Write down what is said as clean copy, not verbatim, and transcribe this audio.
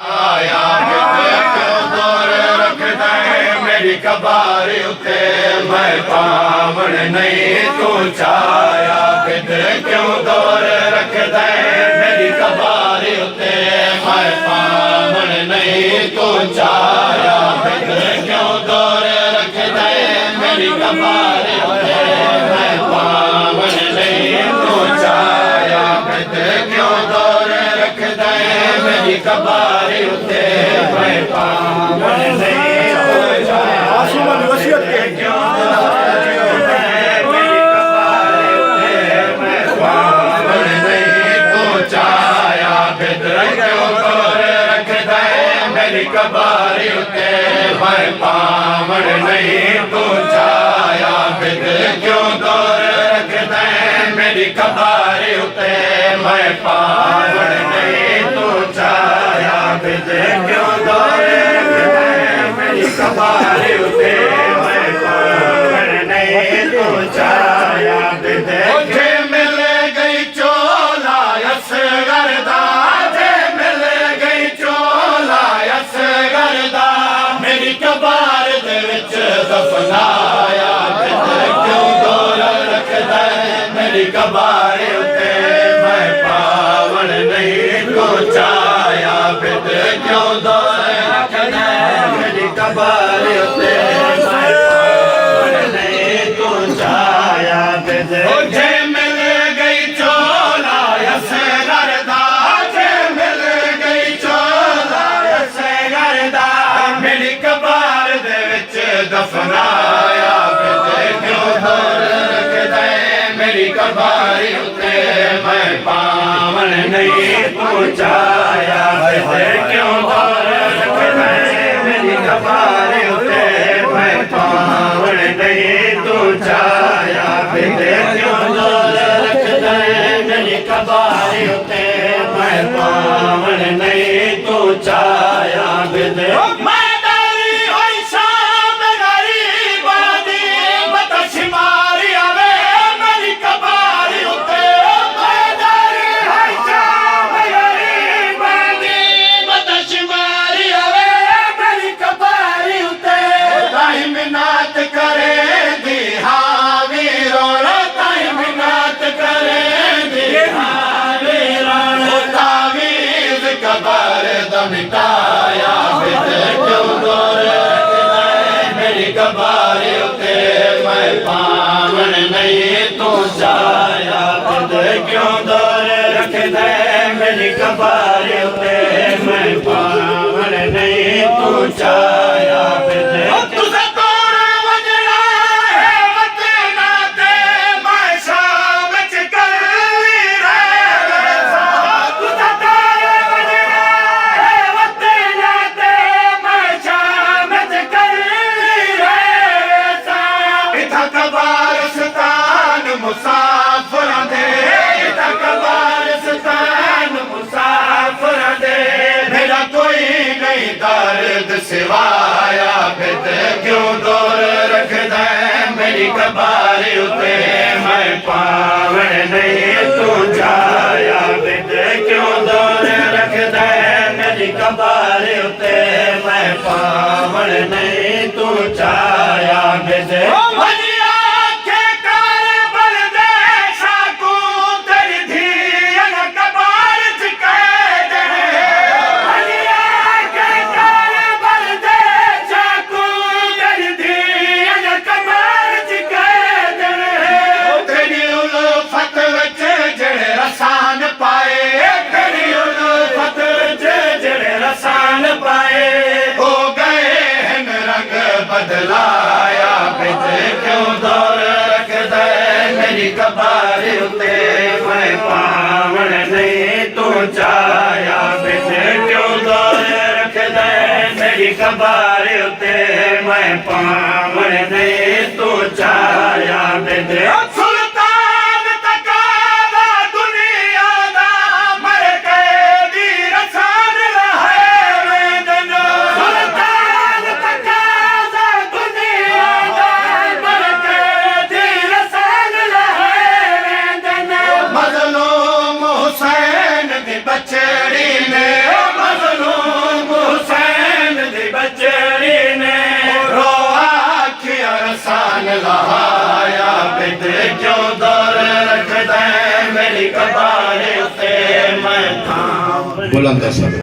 आया क्यों दूर रखता है मेरी कबार उते मैं पावन नहीं तू छाया फिर क्यों दूर रखता है मेरी कबार उते मैं पावन नहीं तू छाया फिर क्यों दूर रखता है मेरी कबार उते मैं पावन नहीं तू छाया फिर क्यों दूर रखता है मेरी कबार उते मैं पावन नहीं तू छाया वसीयत के क्यों कबार उते मैं पावन नहीं तू छाया फिर क्यों दूर रखता है मेरी कबार उते मैं पावन नहीं तू छाया फिर क्यों दूर रखता है मेरी कबार उते मैं पावन नहीं तू छाया फिर मिल गई चोला असगर दा मेरी कबार दे विच दफनाया क्यों दूर रखता है मेरी कबार उते मैं पावन नहीं तू छाया फिर क्यों दूर रखता है मेरी कबार उते मैं पावन नहीं तू छाया फिर मिल गई चोला असगर दा मिल गई चोला असगर दा मेरी कबार दे विच दफनाया फिर क्यों दूर रखता है मेरी कबार उते मैं पावन नहीं तू छाया फिर क्यों दूर रखता है मेरी कबार उते मैं पावन नहीं तू छाया फिर क्यों दूर रखता है मेरी कबार उते मैं पावन नहीं तू छाया फिर मिटाया फिर क्यों दूर रखता है मेरी कबार उते मैं पावन नहीं तू छाया फिर क्यों दूर रखता है मेरी कबार उते मैं पावन नहीं तू छाया फिर मुसाफिर दे कब्रिस्तान मुसाफिर दे मेरा कोई नहीं दर्द सिवाया फिर क्यों दूर रखता है मेरी कबार उते मैं पावन नहीं तू छाया फिर क्यों दूर रखता है मेरी कबार उते मैं पावन नहीं तू छाया फिर बदलाया फिर क्यों दूर रखता है मेरी कबार उते मैं पावन नहीं तू छाया फिर क्यों दूर रखता है मेरी कबार उते मैं पावन नहीं तू छाया फिर बचड़ी ने मजलूम ਲਹਾਇਆ ਬਿਦਰ ਕਿਉਂ ਦੌਰ ਰੱਖਦਾ ਹੈ ਮੇਰੀ ਕਬਾਰ ਉੱਤੇ ਮੈਂ ਥਾਮ ਬੁਲੰਦ ਅਸਰ